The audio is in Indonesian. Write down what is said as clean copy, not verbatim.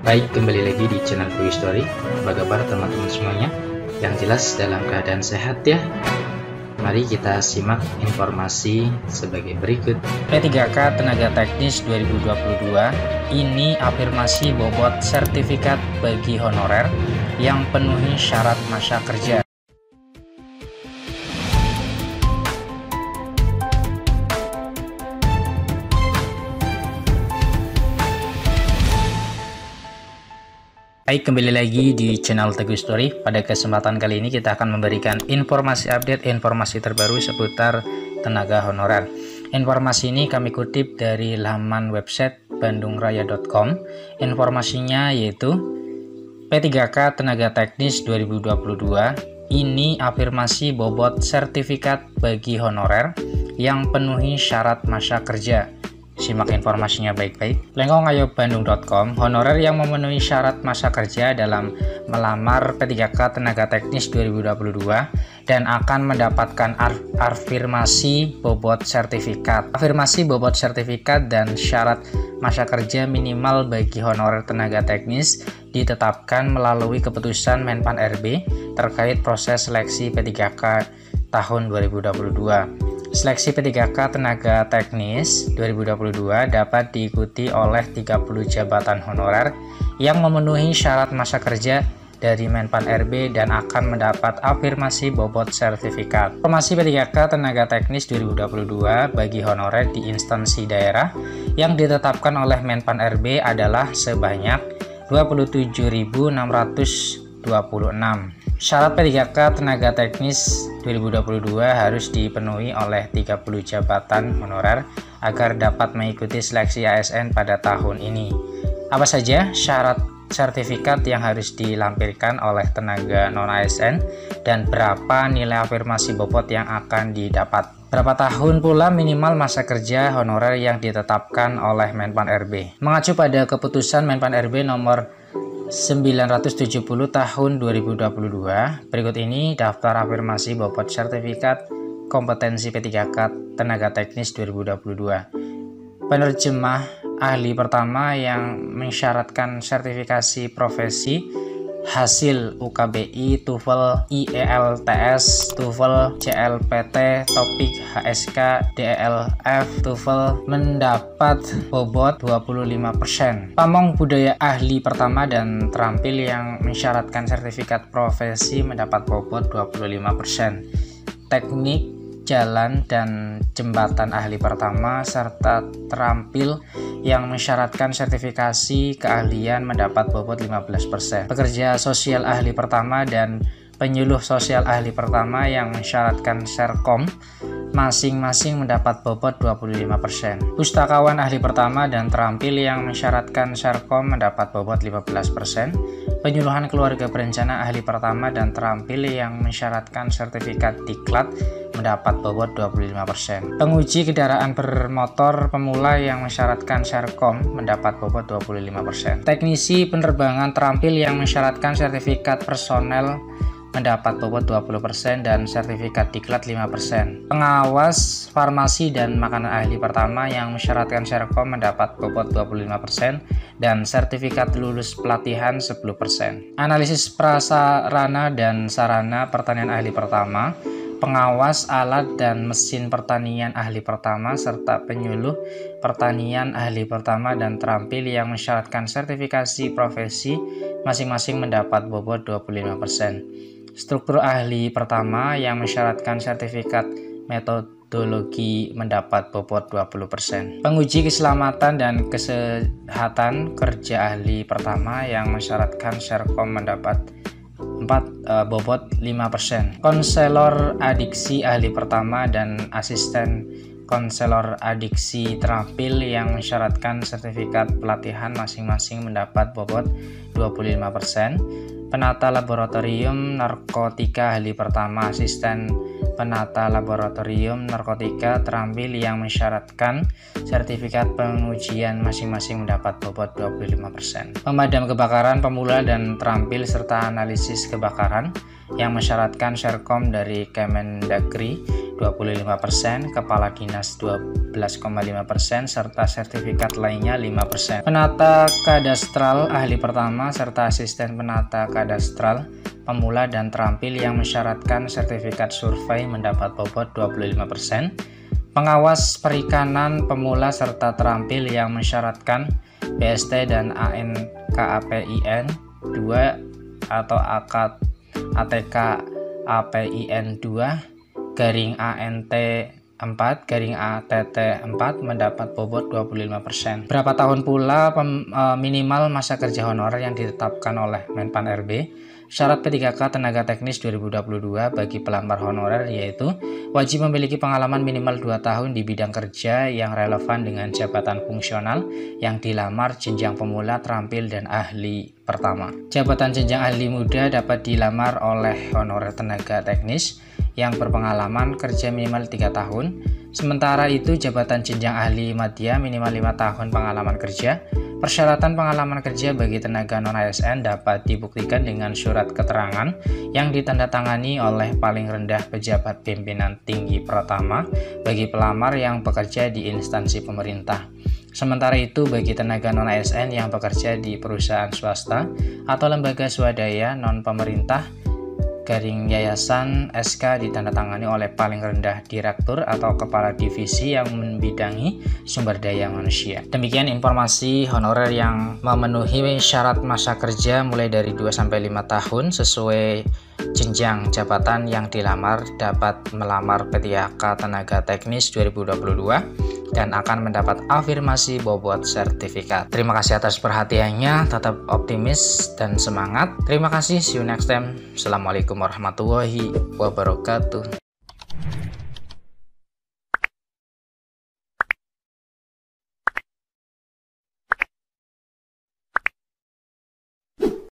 Baik, kembali lagi di channel Quick Story. Apa kabar teman-teman semuanya? Yang jelas dalam keadaan sehat ya. Mari kita simak informasi sebagai berikut. P3K Tenaga Teknis 2022 ini afirmasi bobot sertifikat bagi honorer yang penuhi syarat masa kerja. Baik, kembali lagi di channel Teguh Story. Pada kesempatan kali ini kita akan memberikan informasi update, informasi terbaru seputar tenaga honorer. Informasi ini kami kutip dari laman website bandungraya.com. Informasinya yaitu P3K Tenaga Teknis 2022 ini afirmasi bobot sertifikat bagi honorer yang penuhi syarat masa kerja. Simak informasinya baik-baik. Lengkongayo.bandung.com, honorer yang memenuhi syarat masa kerja dalam melamar P3K Tenaga Teknis 2022 dan akan mendapatkan afirmasi bobot sertifikat. Afirmasi bobot sertifikat dan syarat masa kerja minimal bagi honorer tenaga teknis ditetapkan melalui keputusan Menpan RB terkait proses seleksi P3K tahun 2022. Seleksi P3K Tenaga Teknis 2022 dapat diikuti oleh 30 jabatan honorer yang memenuhi syarat masa kerja dari Menpan RB dan akan mendapat afirmasi bobot sertifikat. Afirmasi P3K Tenaga Teknis 2022 bagi honorer di instansi daerah yang ditetapkan oleh Menpan RB adalah sebanyak 27.626. Syarat P3K Tenaga Teknis 2022 harus dipenuhi oleh 30 jabatan honorer agar dapat mengikuti seleksi ASN pada tahun ini. Apa saja syarat sertifikat yang harus dilampirkan oleh tenaga non-ASN dan berapa nilai afirmasi bobot yang akan didapat? Berapa tahun pula minimal masa kerja honorer yang ditetapkan oleh Menpan RB? Mengacu pada keputusan Menpan RB nomor 970 tahun 2022, berikut ini daftar afirmasi bobot sertifikat kompetensi P3K Tenaga Teknis 2022. Penerjemah ahli pertama yang mensyaratkan sertifikasi profesi hasil UKBI, TOEFL, IELTS, TOEFL, CLPT, Topik, HSK, DELF, TOEFL mendapat bobot 25%. Pamong budaya ahli pertama dan terampil yang mensyaratkan sertifikat profesi mendapat bobot 25%. Teknik jalan dan jembatan ahli pertama serta terampil yang mensyaratkan sertifikasi keahlian mendapat bobot 15%. Pekerja sosial ahli pertama dan penyuluh sosial ahli pertama yang mensyaratkan Serkom masing-masing mendapat bobot 25%. Pustakawan ahli pertama dan terampil yang mensyaratkan Serkom mendapat bobot 15%. Penyuluhan keluarga berencana ahli pertama dan terampil yang mensyaratkan sertifikat diklat mendapat bobot 25%. Penguji kendaraan bermotor pemula yang mensyaratkan Serkom mendapat bobot 25%. Teknisi penerbangan terampil yang mensyaratkan sertifikat personel mendapat bobot 20% dan sertifikat diklat 5%. Pengawas farmasi dan makanan ahli pertama yang mensyaratkan Serkom mendapat bobot 25% dan sertifikat lulus pelatihan 10%. Analisis prasarana dan sarana pertanian ahli pertama, pengawas alat dan mesin pertanian ahli pertama, serta penyuluh pertanian ahli pertama dan terampil yang mensyaratkan sertifikasi profesi masing-masing mendapat bobot 25%. Struktur ahli pertama yang mensyaratkan sertifikat metodologi mendapat bobot 20%. Penguji keselamatan dan kesehatan kerja ahli pertama yang mensyaratkan Serkom mendapat bobot 5%. Konselor adiksi ahli pertama dan asisten konselor adiksi terampil yang mensyaratkan sertifikat pelatihan masing-masing mendapat bobot 25%. Penata laboratorium narkotika ahli pertama, asisten penata laboratorium narkotika terampil yang mensyaratkan sertifikat pengujian masing-masing mendapat bobot 25%. Pemadam kebakaran pemula dan terampil serta analisis kebakaran yang mensyaratkan Serkom dari Kemendagri 25%, kepala dinas 12,5%, serta sertifikat lainnya 5%. Penata kadastral ahli pertama serta asisten penata kadastral pemula dan terampil yang mensyaratkan sertifikat survei mendapat bobot 25%. Pengawas perikanan pemula serta terampil yang mensyaratkan BST dan ANKAPIN 2 atau ATK APIN 2 garing ANT 4 garing ATT 4 mendapat bobot 25%. Berapa tahun pula minimal masa kerja honorer yang ditetapkan oleh Menpan RB? Syarat P3K Tenaga Teknis 2022 bagi pelamar honorer yaitu wajib memiliki pengalaman minimal 2 tahun di bidang kerja yang relevan dengan jabatan fungsional yang dilamar, jenjang pemula, terampil, dan ahli pertama. Jabatan jenjang ahli muda dapat dilamar oleh honorer tenaga teknis yang berpengalaman kerja minimal 3 tahun. Sementara itu jabatan jenjang ahli madya minimal 5 tahun pengalaman kerja. Persyaratan pengalaman kerja bagi tenaga non-ASN dapat dibuktikan dengan surat keterangan yang ditandatangani oleh paling rendah pejabat pimpinan tinggi pertama bagi pelamar yang bekerja di instansi pemerintah. Sementara itu bagi tenaga non-ASN yang bekerja di perusahaan swasta atau lembaga swadaya non-pemerintah garing yayasan SK ditandatangani oleh paling rendah direktur atau kepala divisi yang membidangi sumber daya manusia. Demikian informasi honorer yang memenuhi syarat masa kerja mulai dari 2-5 tahun sesuai jenjang jabatan yang dilamar dapat melamar P3K Tenaga Teknis 2022 dan akan mendapat afirmasi bobot sertifikat. Terima kasih atas perhatiannya, tetap optimis dan semangat. Terima kasih, see you next time. Assalamualaikum warahmatullahi wabarakatuh.